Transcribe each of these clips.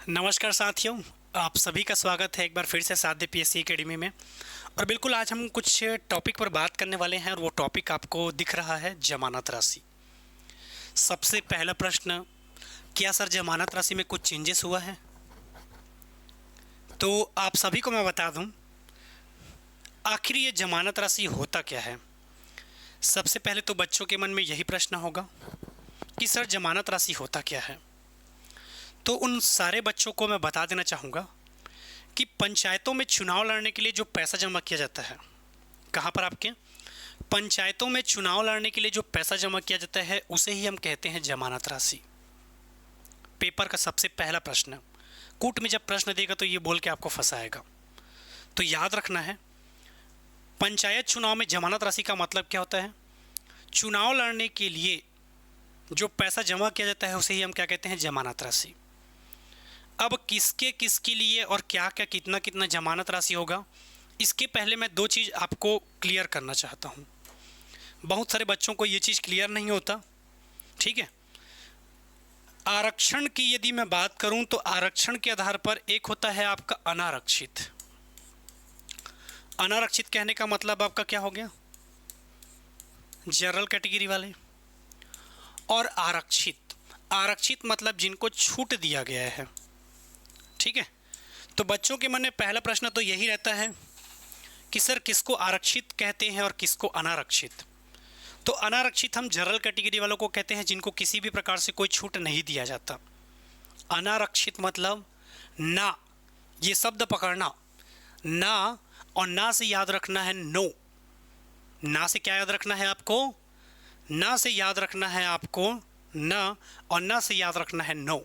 नमस्कार साथियों, आप सभी का स्वागत है एक बार फिर से साध्य पीएससी एकेडमी में। और बिल्कुल आज हम कुछ टॉपिक पर बात करने वाले हैं और वो टॉपिक आपको दिख रहा है जमानत राशि। सबसे पहला प्रश्न, क्या सर जमानत राशि में कुछ चेंजेस हुआ है? तो आप सभी को मैं बता दूं, आखिर ये जमानत राशि होता क्या है। सबसे पहले तो बच्चों के मन में यही प्रश्न होगा कि सर जमानत राशि होता क्या है। तो उन सारे बच्चों को मैं बता देना चाहूँगा कि पंचायतों में चुनाव लड़ने के लिए जो पैसा जमा किया जाता है, कहाँ पर आपके पंचायतों में चुनाव लड़ने के लिए जो पैसा जमा किया जाता है उसे ही हम कहते हैं जमानत राशि। पेपर का सबसे पहला प्रश्न, कूट में जब प्रश्न देगा तो ये बोल के आपको फंसाएगा। तो याद रखना है, पंचायत चुनाव में जमानत राशि का मतलब क्या होता है। चुनाव लड़ने के लिए जो पैसा जमा किया जाता है उसे ही हम क्या कहते हैं, जमानत राशि। अब किसके किसके लिए और क्या क्या कितना कितना जमानत राशि होगा, इसके पहले मैं दो चीज़ आपको क्लियर करना चाहता हूँ। बहुत सारे बच्चों को ये चीज़ क्लियर नहीं होता, ठीक है। आरक्षण की यदि मैं बात करूं तो आरक्षण के आधार पर एक होता है आपका अनारक्षित। अनारक्षित कहने का मतलब आपका क्या हो गया, जनरल कैटेगरी वाले। और आरक्षित, आरक्षित मतलब जिनको छूट दिया गया है, ठीक है। तो बच्चों के मन में पहला प्रश्न तो यही रहता है कि सर किसको आरक्षित कहते हैं और किसको अनारक्षित। तो अनारक्षित हम जनरल कैटेगरी वालों को कहते हैं जिनको किसी भी प्रकार से कोई छूट नहीं दिया जाता। अनारक्षित मतलब ना, ये शब्द पकड़ना, ना और ना से याद रखना है नो। ना से क्या याद रखना है आपको, ना से याद रखना है आपको ना, और ना से याद रखना है नो।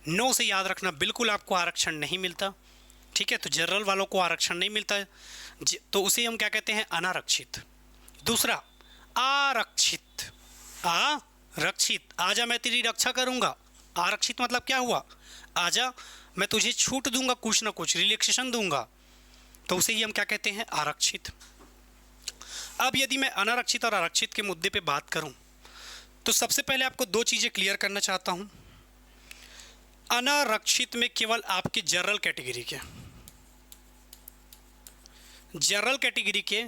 नो से याद रखना, बिल्कुल आपको आरक्षण नहीं मिलता, ठीक है। तो जनरल वालों को आरक्षण नहीं मिलता है, तो उसे हम क्या कहते हैं, अनारक्षित। दूसरा आरक्षित, आरक्षित, आजा मैं तेरी रक्षा करूंगा। आरक्षित मतलब क्या हुआ, आजा मैं तुझे छूट दूंगा, कुछ ना कुछ रिलैक्सेशन दूंगा, तो उसे ही हम क्या कहते हैं, आरक्षित। अब यदि मैं अनारक्षित और आरक्षित के मुद्दे पे बात करूं तो सबसे पहले आपको दो चीजें क्लियर करना चाहता हूं। अनारक्षित में केवल आपके जनरल कैटेगरी के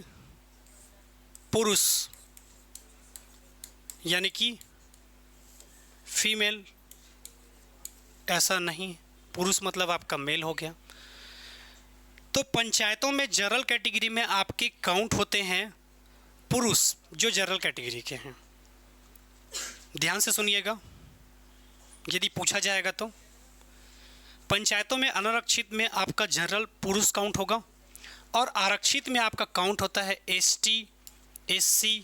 पुरुष यानी कि फीमेल, ऐसा नहीं, पुरुष मतलब आपका मेल हो गया। तो पंचायतों में जनरल कैटेगरी में आपके काउंट होते हैं पुरुष जो जनरल कैटेगरी के हैं। ध्यान से सुनिएगा, यदि पूछा जाएगा तो पंचायतों में अनारक्षित में आपका जनरल पुरुष काउंट होगा और आरक्षित में आपका काउंट होता है एसटी, एससी,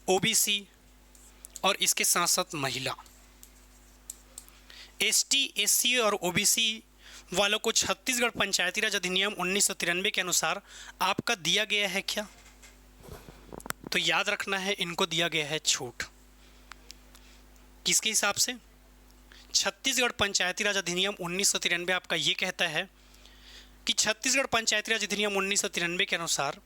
ओबीसी और इसके साथ साथ महिला। एसटी, एससी और ओबीसी वालों को छत्तीसगढ़ पंचायती राज अधिनियम 1993 के अनुसार आपका दिया गया है क्या, तो याद रखना है इनको दिया गया है छूट। किसके हिसाब से, छत्तीसगढ़ पंचायती राज अधिनियम 1993 आपका ये कहता है कि छत्तीसगढ़ पंचायती राज अधिनियम 1993 के अनुसार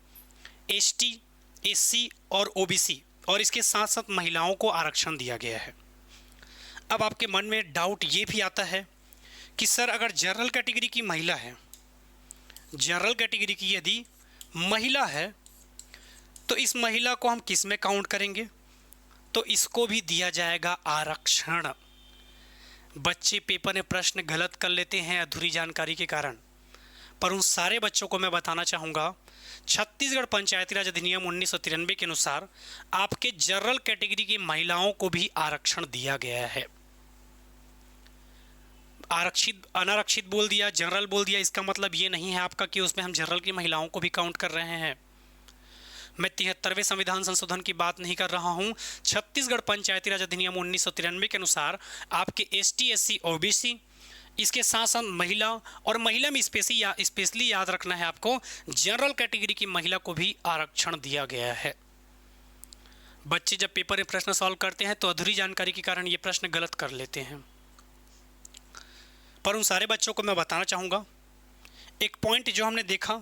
एसटी, एससी और ओबीसी और इसके साथ साथ महिलाओं को आरक्षण दिया गया है। अब आपके मन में डाउट ये भी आता है कि सर अगर जनरल कैटेगरी की महिला है, जनरल कैटेगरी की यदि महिला है तो इस महिला को हम किस में काउंट करेंगे, तो इसको भी दिया जाएगा आरक्षण। बच्चे पेपर में प्रश्न गलत कर लेते हैं अधूरी जानकारी के कारण, पर उन सारे बच्चों को मैं बताना चाहूँगा छत्तीसगढ़ पंचायती राज अधिनियम 1993 के अनुसार आपके जनरल कैटेगरी की महिलाओं को भी आरक्षण दिया गया है। आरक्षित अनारक्षित बोल दिया, जनरल बोल दिया, इसका मतलब ये नहीं है आपका कि उसमें हम जनरल की महिलाओं को भी काउंट कर रहे हैं। मैं 73वें संविधान संशोधन की बात नहीं कर रहा हूं। छत्तीसगढ़ पंचायती राज अधिनियम 1993 के अनुसार आपके एसटी, एससी, ओबीसी, इसके साथ साथ महिला, और महिला में स्पेशली याद रखना है आपको जनरल कैटेगरी की महिला को भी आरक्षण दिया गया है। बच्चे जब पेपर में प्रश्न सॉल्व करते हैं तो अधूरी जानकारी के कारण ये प्रश्न गलत कर लेते हैं, पर उन सारे बच्चों को मैं बताना चाहूँगा एक पॉइंट जो हमने देखा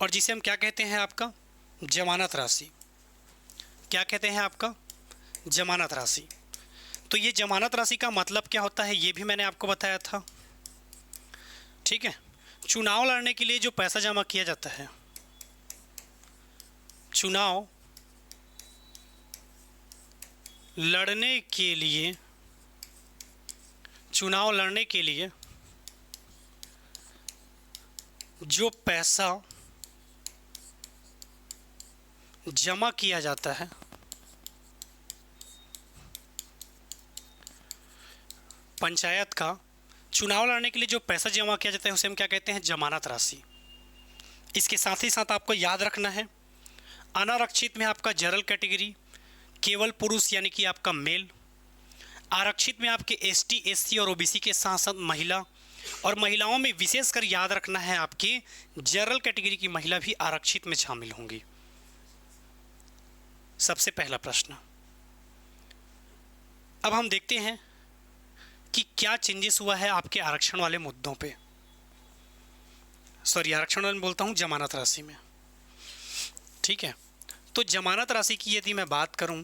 और जिसे हम क्या कहते हैं, आपका जमानत राशि। क्या कहते हैं आपका, जमानत राशि। तो ये जमानत राशि का मतलब क्या होता है ये भी मैंने आपको बताया था। ठीक है। चुनाव लड़ने के लिए जो पैसा जमा किया जाता है, चुनाव लड़ने के लिए, चुनाव लड़ने के लिए जो पैसा जमा किया जाता है, पंचायत का चुनाव लड़ने के लिए जो पैसा जमा किया जाता है उसे हम क्या कहते हैं? जमानत राशि। इसके साथ ही साथ आपको याद रखना है, अनारक्षित में आपका जनरल कैटेगरी केवल पुरुष यानी कि आपका मेल, आरक्षित में आपके एसटी, एससी और ओबीसी के साथ साथ महिला, और महिलाओं में विशेषकर याद रखना है आपके जनरल कैटेगरी की महिला भी आरक्षित में शामिल होंगी। सबसे पहला प्रश्न। अब हम देखते हैं कि क्या चेंजेस हुआ है आपके आरक्षण वाले मुद्दों पे, सॉरी आरक्षण वाले बोलता हूँ, जमानत राशि में। ठीक है, तो जमानत राशि की यदि मैं बात करूं,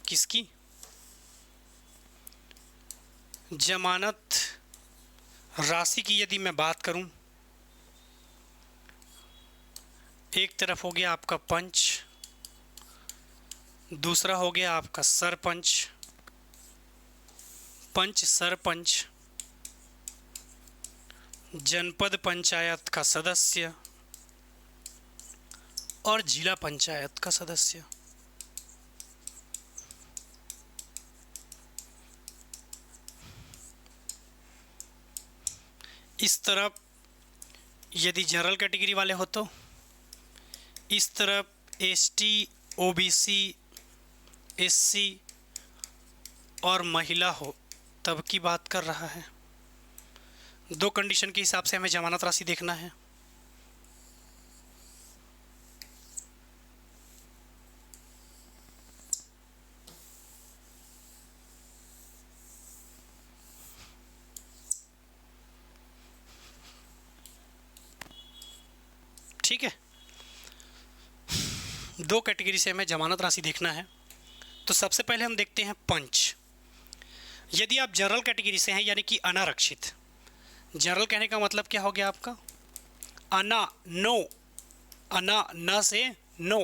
किसकी? जमानत राशि की यदि मैं बात करूं, एक तरफ हो गया आपका पंच, दूसरा हो गया आपका सरपंच, पंच सरपंच, जनपद पंचायत का सदस्य और जिला पंचायत का सदस्य। इस तरफ यदि जनरल कैटेगरी वाले हो तो, इस तरफ एसटी, ओबीसी, एससी और महिला हो तब की बात कर रहा है। दो कंडीशन के हिसाब से हमें जमानत राशि देखना है। ठीक है, दो कैटेगरी से हमें जमानत राशि देखना है। तो सबसे पहले हम देखते हैं पंच। यदि आप जनरल कैटेगरी से हैं यानी कि अनारक्षित, जनरल कहने का मतलब क्या हो गया आपका? अना, नो, अना न से नो,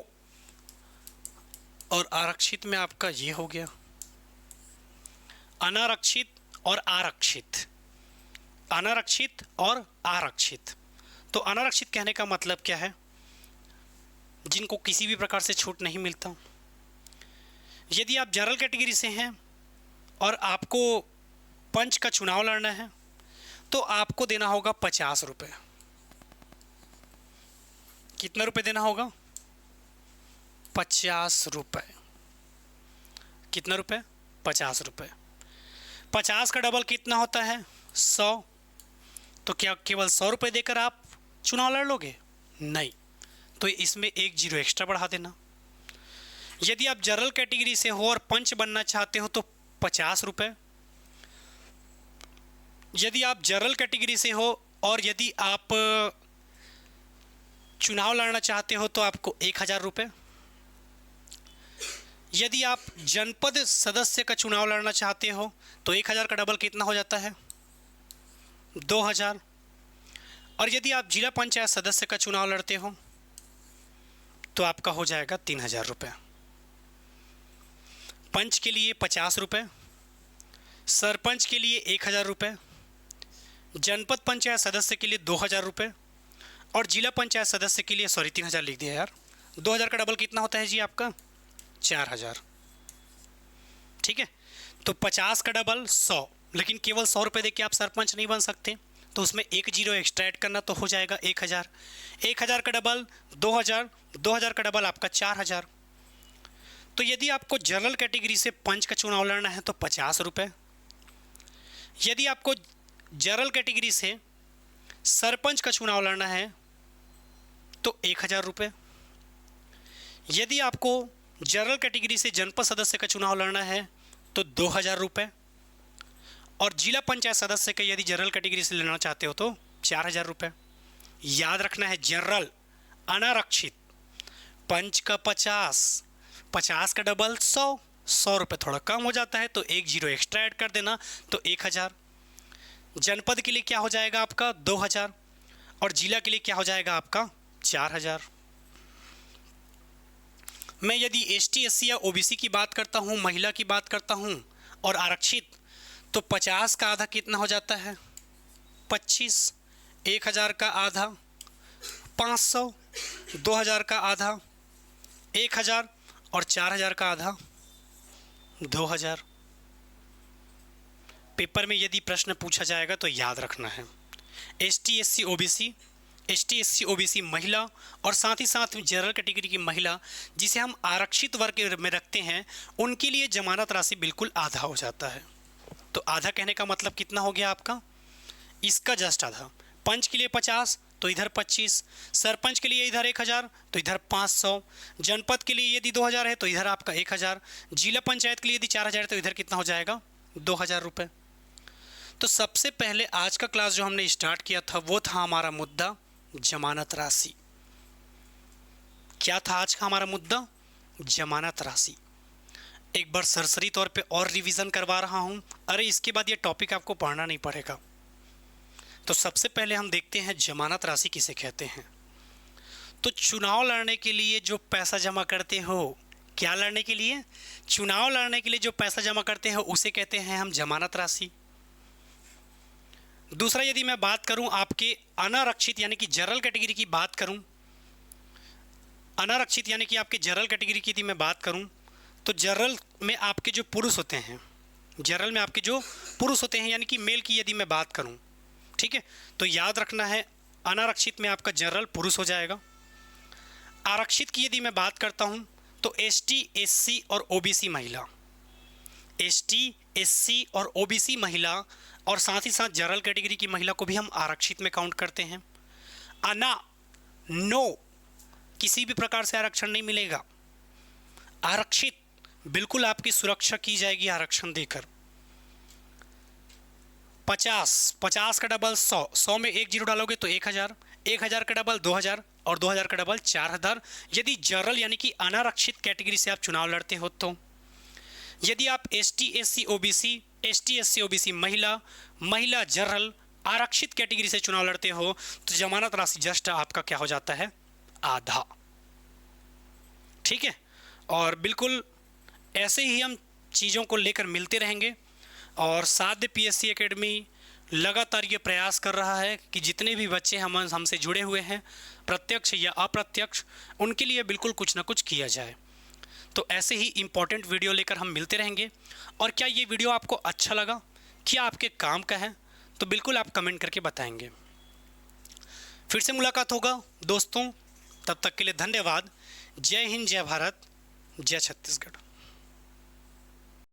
और आरक्षित में आपका ये हो गया अनारक्षित और आरक्षित, अनारक्षित और आरक्षित। तो अनारक्षित कहने का मतलब क्या है? जिनको किसी भी प्रकार से छूट नहीं मिलता। यदि आप जनरल कैटेगरी से हैं और आपको पंच का चुनाव लड़ना है तो आपको देना होगा 50 रुपये। कितना रुपये देना होगा? 50 रुपये। कितना रुपये? 50 रुपये। 50 का डबल कितना होता है? 100। तो क्या केवल 100 रुपये देकर आप चुनाव लड़ लोगे? नहीं, तो इसमें एक जीरो एक्स्ट्रा बढ़ा देना। यदि आप जनरल कैटेगरी से हो और पंच बनना चाहते हो तो 50 रुपये। यदि आप जनरल कैटेगरी से हो और यदि आप चुनाव लड़ना चाहते हो तो आपको 1000 रुपये। यदि आप जनपद सदस्य का चुनाव लड़ना चाहते हो तो 1000 का डबल कितना हो जाता है? 2000। और यदि आप जिला पंचायत सदस्य का चुनाव लड़ते हो तो आपका हो जाएगा 3000 रुपये। पंच के लिए 50 रुपये, सरपंच के लिए 1000 रुपये, जनपद पंचायत सदस्य के लिए 2000 रुपये और जिला पंचायत सदस्य के लिए 3000 लिख दिया यार। 2000 का डबल कितना होता है जी आपका? 4000। ठीक है, तो 50 का डबल 100, लेकिन केवल 100 रुपये दे के आप सरपंच नहीं बन सकते, तो उसमें एक जीरो एक्स्ट्रा ऐड करना, तो हो जाएगा 1000। 1000 का डबल 2000, 2000 का डबल आपका 4000। तो यदि आपको जनरल कैटेगरी से पंच का चुनाव लड़ना है तो 50 रुपये। यदि आपको जनरल कैटेगरी से सरपंच का चुनाव लड़ना है तो 1000 रुपये। यदि आपको जनरल कैटेगरी से जनपद सदस्य का चुनाव लड़ना है तो 2000 रुपये। और जिला पंचायत सदस्य का यदि जनरल कैटेगरी से लेना चाहते हो तो 4000 रुपये। याद रखना है जनरल, अनारक्षित, पंच का 50, 50 का डबल 100, 100 रुपये थोड़ा कम हो जाता है तो एक जीरो एक्स्ट्रा ऐड कर देना तो 1000। जनपद के लिए क्या हो जाएगा आपका 2000, और जिला के लिए क्या हो जाएगा आपका 4000। मैं यदि ST SC या OBC की बात करता हूँ, महिला की बात करता हूँ और आरक्षित, तो 50 का आधा कितना हो जाता है 25, 1000 का आधा 500, 2000 का आधा 1000 और 4000 का आधा 2000। पेपर में यदि प्रश्न पूछा जाएगा तो याद रखना है ST SC OBC महिला और साथ ही साथ जनरल कैटेगरी की महिला जिसे हम आरक्षित वर्ग में रखते हैं, उनके लिए जमानत राशि बिल्कुल आधा हो जाता है। तो आधा कहने का मतलब कितना हो गया आपका, इसका जस्ट आधा। पंच के लिए 50 तो इधर 25, सरपंच के लिए इधर 1000 तो इधर 500, जनपद के लिए यदि 2000 है तो इधर आपका 1000, जिला पंचायत के लिए यदि 4000 है तो इधर कितना हो जाएगा 2000 रुपये। तो सबसे पहले आज का क्लास जो हमने स्टार्ट किया था वो था हमारा मुद्दा जमानत राशि। क्या था आज का हमारा मुद्दा, जमानत राशि। एक बार सरसरी तौर पे और रिवीजन करवा रहा हूँ, अरे इसके बाद ये टॉपिक आपको पढ़ना नहीं पड़ेगा। तो सबसे पहले हम देखते हैं जमानत राशि किसे कहते हैं। तो चुनाव लड़ने के लिए जो पैसा जमा करते हो, क्या लड़ने के लिए, चुनाव लड़ने के लिए जो पैसा जमा करते हो उसे कहते हैं हम जमानत राशि। दूसरा, यदि मैं बात करूं आपके अनारक्षित यानी कि जनरल कैटेगरी की बात करूं, अनारक्षित यानी कि आपके जनरल कैटेगरी की यदि मैं बात करूं, तो जनरल में आपके जो पुरुष होते हैं, जनरल में आपके जो पुरुष होते हैं यानी कि मेल की यदि मैं बात करूं, ठीक है, तो याद रखना है अनारक्षित में आपका जनरल पुरुष हो जाएगा। आरक्षित की यदि मैं बात करता हूं तो ST SC और OBC महिला, ST SC और OBC महिला और साथ ही साथ जनरल कैटेगरी की महिला को भी हम आरक्षित में काउंट करते हैं। नो, किसी भी प्रकार से आरक्षण नहीं मिलेगा। आरक्षित बिल्कुल आपकी सुरक्षा की जाएगी आरक्षण देकर। 50 का डबल 100 में 1 जीरो डालोगे तो 1000, 1000 का डबल 2000 और 2000 का डबल 4000 यदि जनरल यानी कि अनारक्षित कैटेगरी से आप चुनाव लड़ते हो। तो यदि आप ST SC OBC महिला जनरल आरक्षित कैटेगरी से चुनाव लड़ते हो तो जमानत राशि जस्ट आपका क्या हो जाता है, आधा। ठीक है, और बिल्कुल ऐसे ही हम चीज़ों को लेकर मिलते रहेंगे। और साध्य PSC एकेडमी लगातार ये प्रयास कर रहा है कि जितने भी बच्चे हमसे जुड़े हुए हैं प्रत्यक्ष या अप्रत्यक्ष, उनके लिए बिल्कुल कुछ ना कुछ किया जाए। तो ऐसे ही इम्पोर्टेंट वीडियो लेकर हम मिलते रहेंगे। और क्या ये वीडियो आपको अच्छा लगा, क्या आपके काम का है, तो बिल्कुल आप कमेंट करके बताएंगे। फिर से मुलाकात होगा दोस्तों, तब तक के लिए धन्यवाद। जय हिंद, जय भारत, जय छत्तीसगढ़।